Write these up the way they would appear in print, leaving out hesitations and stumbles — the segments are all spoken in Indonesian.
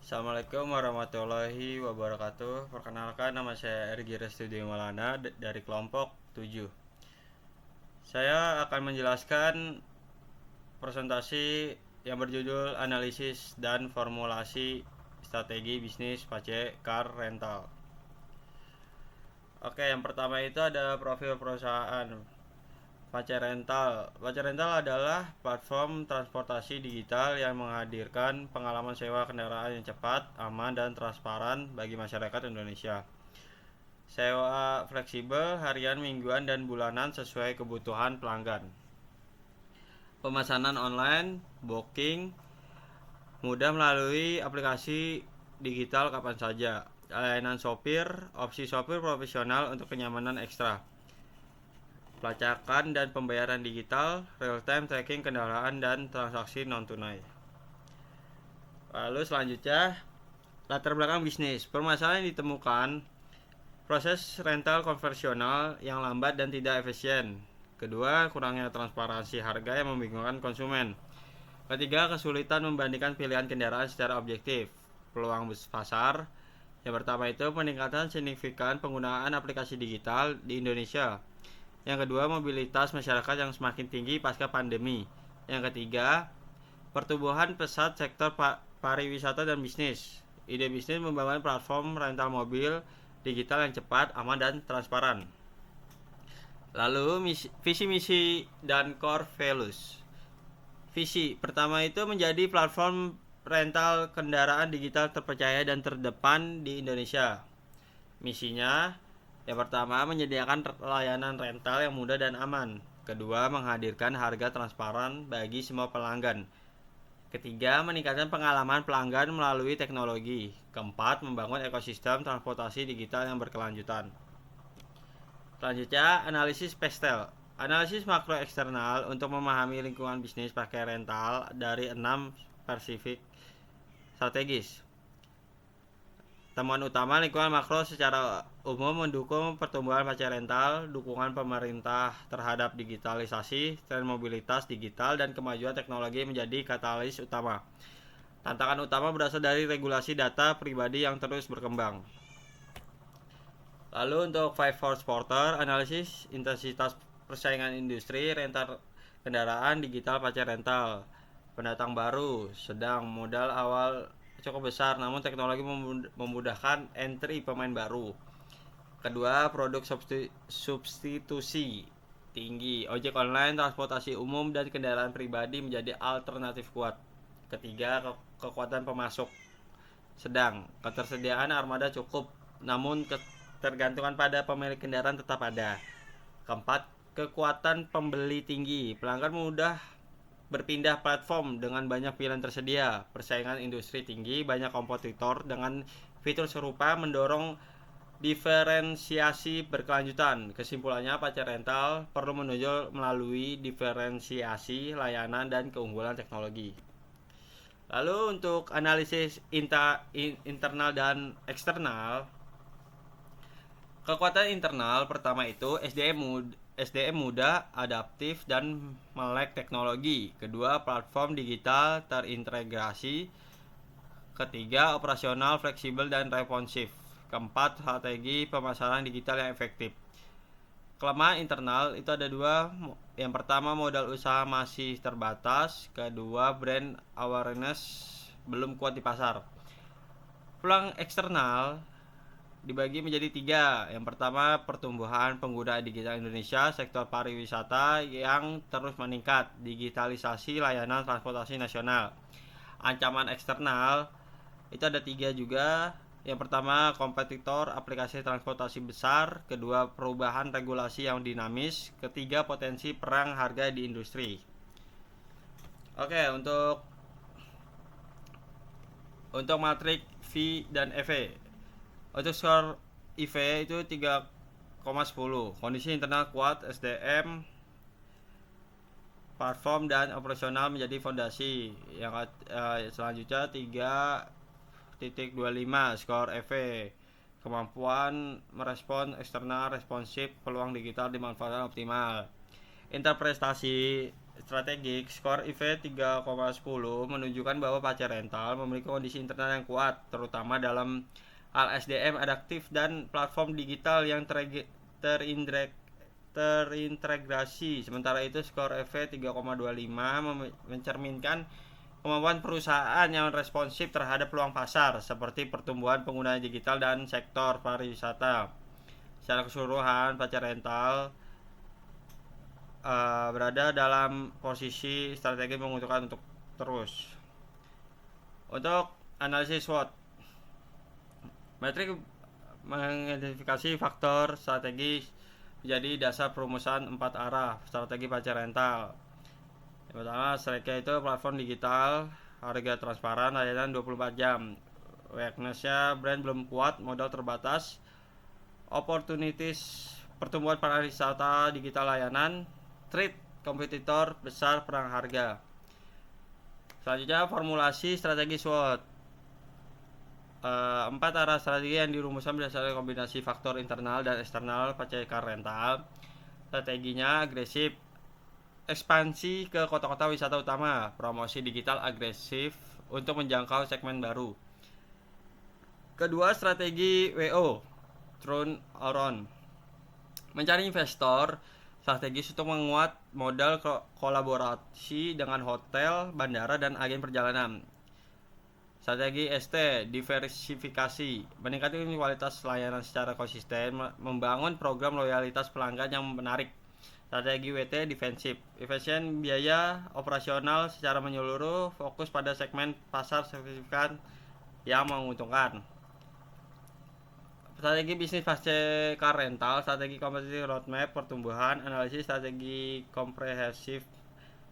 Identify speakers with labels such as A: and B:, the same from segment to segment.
A: Assalamualaikum warahmatullahi wabarakatuh. Perkenalkan, nama saya Ergi Restudio Malana dari kelompok 7. Saya akan menjelaskan presentasi yang berjudul Analisis dan Formulasi Strategi Bisnis Pace Car Rental. Oke, yang pertama itu ada profil perusahaan. Pace Rental. Pace Rental adalah platform transportasi digital yang menghadirkan pengalaman sewa kendaraan yang cepat, aman, dan transparan bagi masyarakat Indonesia. Sewa fleksibel, harian, mingguan, dan bulanan sesuai kebutuhan pelanggan. Pemesanan online, booking, mudah melalui aplikasi digital kapan saja. Layanan sopir, opsi sopir profesional untuk kenyamanan ekstra. Pelacakan dan pembayaran digital, real-time tracking kendaraan dan transaksi non-tunai. Lalu selanjutnya, latar belakang bisnis. Permasalahan yang ditemukan, proses rental konvensional yang lambat dan tidak efisien. Kedua, kurangnya transparansi harga yang membingungkan konsumen. Ketiga, kesulitan membandingkan pilihan kendaraan secara objektif. Peluang pasar. Yang pertama itu peningkatan signifikan penggunaan aplikasi digital di Indonesia. Yang kedua, mobilitas masyarakat yang semakin tinggi pasca pandemi. Yang ketiga, pertumbuhan pesat sektor pariwisata dan bisnis. Ide bisnis membangun platform rental mobil digital yang cepat, aman, dan transparan. Lalu, visi misi dan core values. Visi pertama itu menjadi platform rental kendaraan digital terpercaya dan terdepan di Indonesia. Misinya, yang pertama, menyediakan layanan rental yang mudah dan aman. Kedua, menghadirkan harga transparan bagi semua pelanggan. Ketiga, meningkatkan pengalaman pelanggan melalui teknologi. Keempat, membangun ekosistem transportasi digital yang berkelanjutan. Selanjutnya, analisis PESTEL. Analisis makro eksternal untuk memahami lingkungan bisnis pakai rental dari 6 persifik strategis. Temuan utama, lingkungan makro secara umum mendukung pertumbuhan pace rental, dukungan pemerintah terhadap digitalisasi, tren mobilitas digital, dan kemajuan teknologi menjadi katalis utama. Tantangan utama berasal dari regulasi data pribadi yang terus berkembang. Lalu untuk 5 Force Porter, analisis intensitas persaingan industri rental kendaraan digital pace rental. Pendatang baru, sedang, modal awal cukup besar, namun teknologi memudahkan entry pemain baru. Kedua, produk substitusi tinggi. Ojek online, transportasi umum, dan kendaraan pribadi menjadi alternatif kuat. Ketiga, kekuatan pemasok sedang. Ketersediaan armada cukup, namun ketergantungan pada pemilik kendaraan tetap ada. Keempat, kekuatan pembeli tinggi. Pelanggan mudah berpindah platform dengan banyak pilihan tersedia. Persaingan industri tinggi, banyak kompetitor dengan fitur serupa mendorong diferensiasi berkelanjutan. Kesimpulannya, pace rental perlu menonjol melalui diferensiasi layanan dan keunggulan teknologi. Lalu untuk analisis internal dan eksternal, kekuatan internal pertama itu SDM muda, adaptif, dan melek teknologi. Kedua, platform digital terintegrasi. Ketiga, operasional fleksibel dan responsif. Keempat, strategi pemasaran digital yang efektif. Kelemahan internal itu ada dua. Yang pertama, modal usaha masih terbatas. Kedua, brand awareness belum kuat di pasar. Peluang eksternal dibagi menjadi 3. Yang pertama, pertumbuhan pengguna digital Indonesia, sektor pariwisata yang terus meningkat, digitalisasi layanan transportasi nasional. Ancaman eksternal itu ada 3 juga. Yang pertama, kompetitor aplikasi transportasi besar. Kedua, perubahan regulasi yang dinamis. Ketiga, potensi perang harga di industri. Oke, untuk matrik V dan EV. Untuk skor IV itu 3,10. Kondisi internal kuat, SDM, platform, dan operasional menjadi fondasi. Yang selanjutnya 3,25 skor EV. Kemampuan merespon eksternal responsif, peluang digital dimanfaatkan optimal. Interpretasi strategik, skor IV 3,10 menunjukkan bahwa Pace Rental memiliki kondisi internal yang kuat, terutama dalam hal SDM adaptif dan platform digital yang terintegrasi. Sementara itu, skor EV 3,25 mencerminkan kemampuan perusahaan yang responsif terhadap peluang pasar seperti pertumbuhan pengguna digital dan sektor pariwisata. Secara keseluruhan, Pace Rental berada dalam posisi strategi menguntungkan untuk terus. Untuk analisis SWOT, metrik mengidentifikasi faktor strategi menjadi dasar perumusan 4 arah strategi Pace Rental. Yang pertama, strategi itu platform digital, harga transparan, layanan 24 jam. Weakness-nya brand belum kuat, modal terbatas. Opportunities pertumbuhan pariwisata digital layanan. Threat kompetitor besar perang harga. Selanjutnya, formulasi strategi SWOT. 4 arah strategi yang dirumuskan berdasarkan kombinasi faktor internal dan eksternal Pace Car Rental. Strateginya agresif, ekspansi ke kota-kota wisata utama, promosi digital agresif untuk menjangkau segmen baru. Kedua, strategi WO, turn around, mencari investor strategis untuk menguat modal kolaborasi dengan hotel, bandara, dan agen perjalanan. Strategi ST, diversifikasi, meningkatkan kualitas layanan secara konsisten, membangun program loyalitas pelanggan yang menarik. Strategi WT, defensif, efisien biaya operasional secara menyeluruh, fokus pada segmen pasar signifikan yang menguntungkan. Strategi bisnis Pace Car Rental, strategi kompetitif roadmap pertumbuhan, analisis strategi komprehensif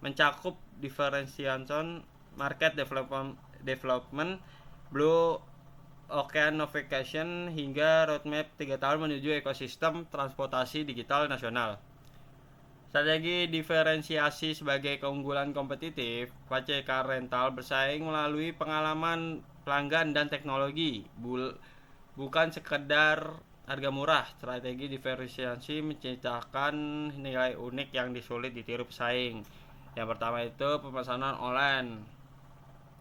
A: mencakup differentiation, market development, blue oceanification hingga roadmap 3 tahun menuju ekosistem transportasi digital nasional. Strategi diferensiasi sebagai keunggulan kompetitif, Pace Car Rental bersaing melalui pengalaman pelanggan dan teknologi, bukan sekedar harga murah. Strategi diferensiasi menciptakan nilai unik yang sulit ditiru pesaing. Yang pertama itu pemesanan online,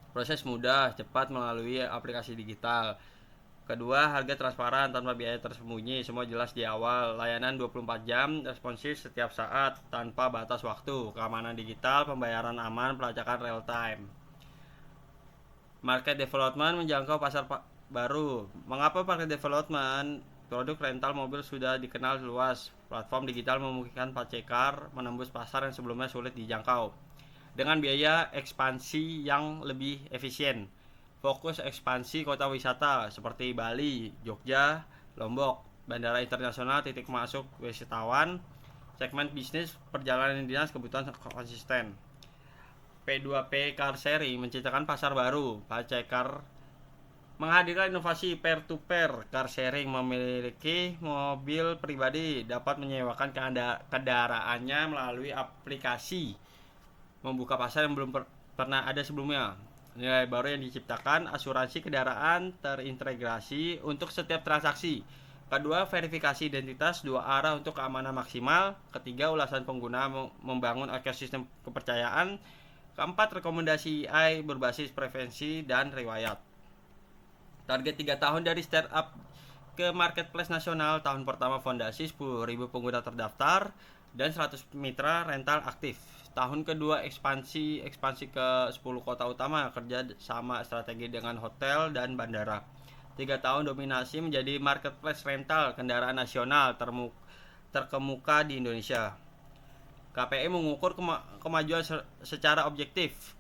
A: proses mudah, cepat melalui aplikasi digital. Kedua, harga transparan tanpa biaya tersembunyi, semua jelas di awal. Layanan 24 jam, responsif setiap saat tanpa batas waktu. Keamanan digital, pembayaran aman, pelacakan real time. Market development, menjangkau pasar baru. Mengapa market development? Produk rental mobil sudah dikenal luas. Platform digital memungkinkan Pace Car menembus pasar yang sebelumnya sulit dijangkau dengan biaya ekspansi yang lebih efisien. Fokus ekspansi kota wisata seperti Bali, Jogja, Lombok, bandara internasional, titik masuk wisatawan, segmen bisnis, perjalanan dinas, kebutuhan konsisten. P2P Car Sharing menciptakan pasar baru. Pace Car menghadirkan inovasi peer-to-peer car sharing, memiliki mobil pribadi dapat menyewakan kendaraannya melalui aplikasi, membuka pasar yang belum pernah ada sebelumnya. Nilai baru yang diciptakan, asuransi kendaraan terintegrasi untuk setiap transaksi. Kedua, verifikasi identitas 2 arah untuk keamanan maksimal. Ketiga, ulasan pengguna membangun ekosistem kepercayaan. Keempat, rekomendasi AI berbasis preferensi dan riwayat. Target 3 tahun dari startup ke marketplace nasional. Tahun pertama fondasi 10.000 pengguna terdaftar dan 100 mitra rental aktif. Tahun kedua ekspansi ke 10 kota utama, kerja sama strategi dengan hotel dan bandara. 3 tahun dominasi menjadi marketplace rental kendaraan nasional terkemuka di Indonesia. KPI mengukur kemajuan secara objektif.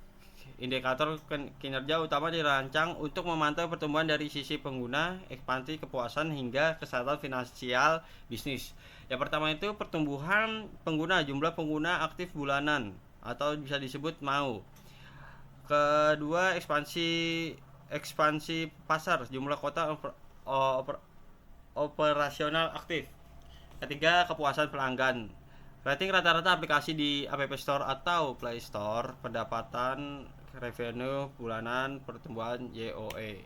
A: Indikator kinerja utama dirancang untuk memantau pertumbuhan dari sisi pengguna, ekspansi kepuasan hingga kesehatan finansial bisnis. Yang pertama itu pertumbuhan pengguna, jumlah pengguna aktif bulanan atau bisa disebut MAU. Kedua, ekspansi pasar, jumlah kota operasional aktif. Ketiga, kepuasan pelanggan. Rating rata-rata aplikasi di App Store atau Play Store, pendapatan revenue bulanan, pertumbuhan YoE.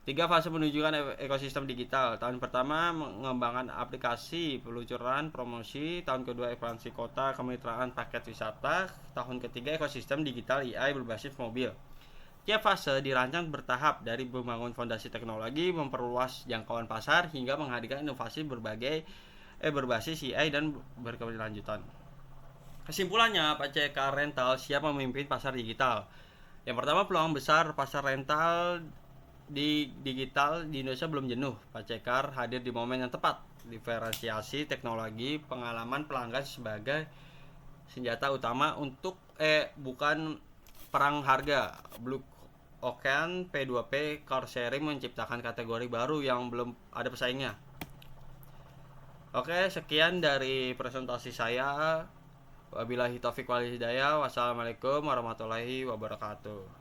A: Tiga fase penunjukan ekosistem digital. Tahun pertama mengembangkan aplikasi, peluncuran, promosi. Tahun kedua ekspansi kota, kemitraan, paket wisata. Tahun ketiga ekosistem digital AI berbasis mobil. Tiap fase dirancang bertahap dari membangun fondasi teknologi, memperluas jangkauan pasar hingga menghadirkan inovasi berbasis AI dan berkelanjutan. Kesimpulannya, PCK Rental siap memimpin pasar digital. Yang pertama, peluang besar pasar rental di digital di Indonesia belum jenuh. Pacekar hadir di momen yang tepat. Diferensiasi teknologi, pengalaman pelanggan sebagai senjata utama untuk bukan perang harga. Blue Ocean P2P Car Sharing menciptakan kategori baru yang belum ada pesaingnya. Oke, sekian dari presentasi saya. Wabillahi taufiq wal hidayah. Wassalamualaikum warahmatullahi wabarakatuh.